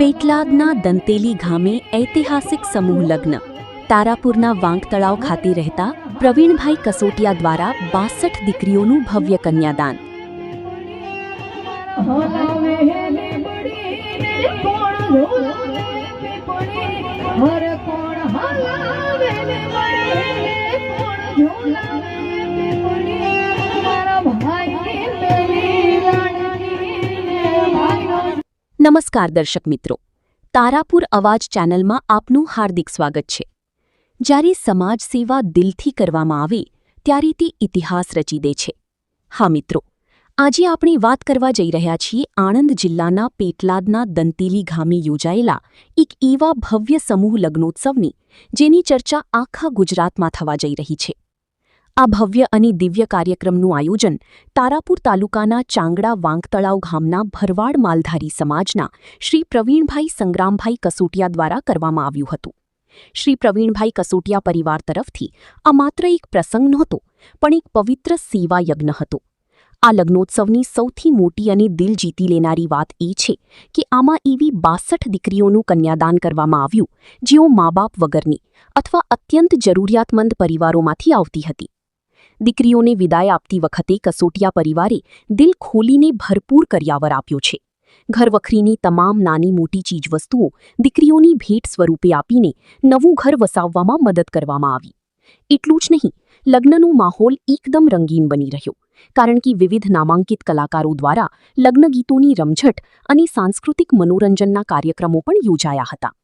પેટલાદના દંતેલી ગામે ઐતિહાસિક સમૂહ લગ્ન. તારાપુરના વાંક તળાવ ખાતે રહેતા પ્રવીણભાઈ કસોટિયા દ્વારા 62 દીકરીઓનું ભવ્ય કન્યાદાન. નમસ્કાર દર્શક મિત્રો, તારાપુર અવાજ ચેનલમાં આપનું હાર્દિક સ્વાગત છે. જ્યારે સમાજ સેવા દિલથી કરવામાં આવે ત્યારે તે ઇતિહાસ રચી દે છે. હા મિત્રો, આજે આપણે વાત કરવા જઈ રહ્યા છીએ આણંદ જિલ્લાના પેટલાદના દંતેલી ગામે યોજાયેલા એક એવા ભવ્ય સમૂહ લગ્નોત્સવની જેની ચર્ચા આખા ગુજરાતમાં થવા જઈ રહી છે. આ ભવ્ય અને દિવ્ય કાર્યક્રમનું આયોજન તારાપુર તાલુકાના ચાંગડા વાંકતળાવ ગામના ભરવાડ માલધારી સમાજના શ્રી પ્રવીણભાઈ સંગ્રામભાઈ કસોટિયા દ્વારા કરવામાં આવ્યું હતું. શ્રી પ્રવીણભાઈ કસોટિયા પરિવાર તરફથી આ માત્ર એક પ્રસંગ નહોતો, પણ એક પવિત્ર સેવા યજ્ઞ હતો. આ લગ્નોત્સવની સૌથી મોટી અને દિલ જીતી લેનારી વાત એ છે કે આમાં એવી 62 દીકરીઓનું કન્યાદાન કરવામાં આવ્યું જેઓ મા બાપ વગરની અથવા અત્યંત જરૂરિયાતમંદ પરિવારોમાંથી આવતી હતી. દીકરીઓને વિદાય આપતી વખતે કસોટિયા પરિવારે દિલ ખોલીને ભરપૂર કર્યાવર આપ્યો છે. ઘરવખરીની તમામ નાની મોટી ચીજવસ્તુઓ દીકરીઓની ભેટ સ્વરૂપે આપીને નવું ઘર વસાવવામાં મદદ કરવામાં આવી. એટલું જ નહીં, લગ્નનો માહોલ એકદમ રંગીન બની રહ્યો, કારણ કે વિવિધ નામાંકિત કલાકારો દ્વારા લગ્ન ગીતોની રમઝટ અને સાંસ્કૃતિક મનોરંજનના કાર્યક્રમો પણ યોજાયા હતા.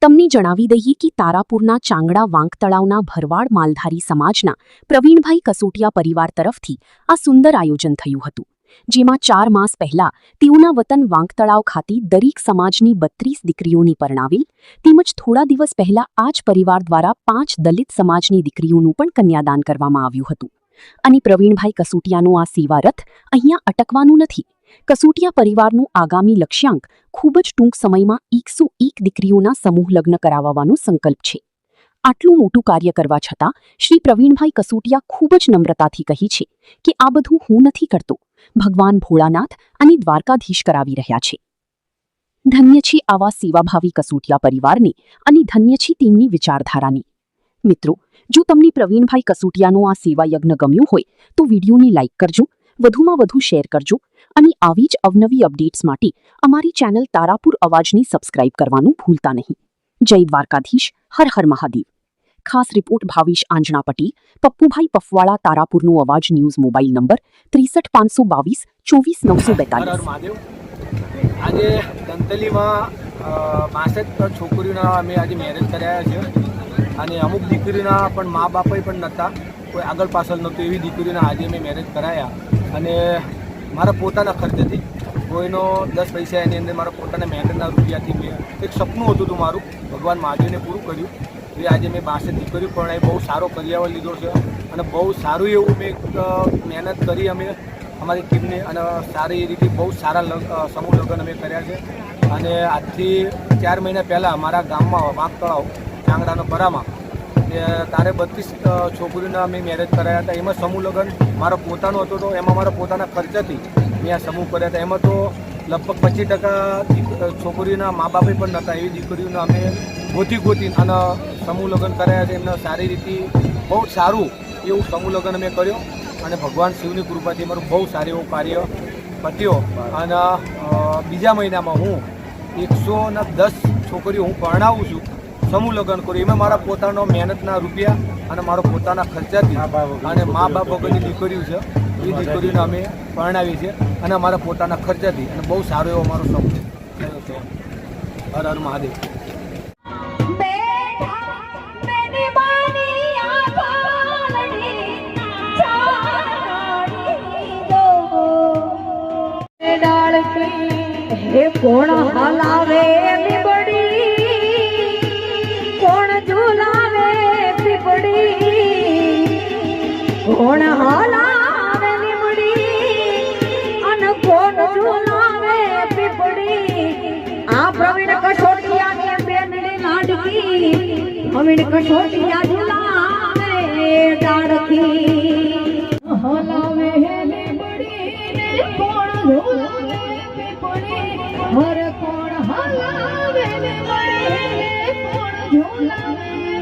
તમને જણાવી દઈએ કે તારાપુરના ચાંગડા વાંકતળાવના ભરવાડ માલધારી સમાજના પ્રવીણભાઈ કસોટિયા પરિવાર તરફથી આ સુંદર આયોજન થયું હતું, જેમાં 4 માસ પહેલા તેઓના વતન વાંકતળાવ ખાતે દરેક સમાજની 32 દીકરીઓની પરણાવેલ, તેમજ થોડા દિવસ પહેલા આ જ પરિવાર દ્વારા 5 દલિત સમાજની દીકરીઓનું પણ કન્યાદાન કરવામાં આવ્યું હતું. અને પ્રવીણભાઈ કસોટિયાનો આ સેવા રથ અહીંયા અટકવાનું નથી. કસોટિયા પરિવારનું આગામી લક્ષ્યાંક ખૂબ જ ટૂંક સમયમાં 101 દીકરીઓના સમૂહ લગ્ન કરાવવાનો સંકલ્પ છે. આટલું મોટું કાર્ય કરવા છતાં શ્રી પ્રવીણભાઈ કસોટિયા ખૂબ જ નમ્રતાથી કહી છે કે આ બધું હું નથી કરતો, ભગવાન ભોળાનાથ અને દ્વારકાધીશ કરાવી રહ્યા છે. ધન્ય છે આવા સેવાભાવી કસોટિયા પરિવારને અને ધન્ય છે તેમની વિચારધારાને. મિત્રો, જો તમને પ્રવીણભાઈ કસોટિયાનો આ સેવા યજ્ઞ ગમ્યું હોય તો વિડીયોને લાઇક કરજો, વધુમાં વધુ શેર કરજો અને આવી જ અવનવી અપડેટ્સ માટે અમારી ચેનલ તારાપુર અવાજને સબસ્ક્રાઇબ કરવાનું ભૂલતા નહીં. જય દ્વારકાધીશ, હર હર મહાદેવ. ખાસ રિપોર્ટ ભાવેશ આંજણા પટેલ, પપ્પુભાઈ પફવાળા, તારાપુરનો અવાજ ન્યૂઝ. Mobile number 63 522 24 942. આજે દંતેલીમાં 62 છોકરીઓના અમે આજે મેરેજ કર્યા છે અને અમુક દીકરીના પણ મા બાપે પણ નહોતા, કોઈ આગળ પાછળ નહોતું, એવી દીકરીઓના આજે મેં મેરેજ કરાયા. અને મારા પોતાના ખર્ચેથી, કોઈનો 10 પૈસા એની અંદર મારા પોતાના મહેનતના રૂપિયાથી મેં એક સપનું હતું મારું, ભગવાન મહાદેવને પૂરું કર્યું. એ આજે મેં 62 દીકરીઓ પરણાવી, બહુ સારો કરિયાવર લીધો છે અને બહુ સારું એવું મેં મહેનત કરી અમે અમારી ટીમને, અને સારી રીતે બહુ સારા સમૂહ લગ્ન અમે કર્યા છે. અને આજથી 4 મહિના પહેલાં મારા ગામમાં વાંકતળાવ ચાંગડાનો પરામાં તારે 32 છોકરીઓના અમે મેરેજ કરાયા હતા. એમાં સમૂહ લગ્ન મારો પોતાનો હતો, તો એમાં મારા પોતાના ખર્ચાથી મેં આ સમૂહ કર્યા હતા. એમાં તો લગભગ 25% છોકરીઓના મા બાપે પણ નહોતા, એવી દીકરીઓને અમે ગોતી અને સમૂહ લગ્ન કરાયા છે. એમને સારી રીતે બહુ સારું એવું સમૂહ લગ્ન અમે કર્યો અને ભગવાન શિવની કૃપાથી મારું બહુ સારું એવું કાર્ય પત્યો. અને બીજા મહિનામાં હું 110 છોકરીઓ હું પરણાવું છું, સમૂહ લગ્ન કર્યું. એમાં મારા પોતાનો મહેનતના રૂપિયા અને મારો પોતાના ખર્ચાથી અને મા બાપ વગરની દીકરીઓ છે, એ દીકરીઓને અમે પરણાવી છે અને અમારા પોતાના ખર્ચાથી, અને બહુ સારો એવો અમારો સમૂહ થયો છે. હર હર મહાદેવ. કોણ હલાવે પીપડી, કોણ ઝુલાવે પીપડી, કોણ હલાવે લીમડી અને કોણ ઝુલાવે પીપડી. આ પ્રવીણ કસોટિયાની બેનની લાડકી, પ્રવીણ કસોટિયા ઝુલાવે ડાળકી. હલાવે લીમડી કોણ ઝુલાવે પીપડી, હર કોણ હલાવે કોણ ઝુલાવે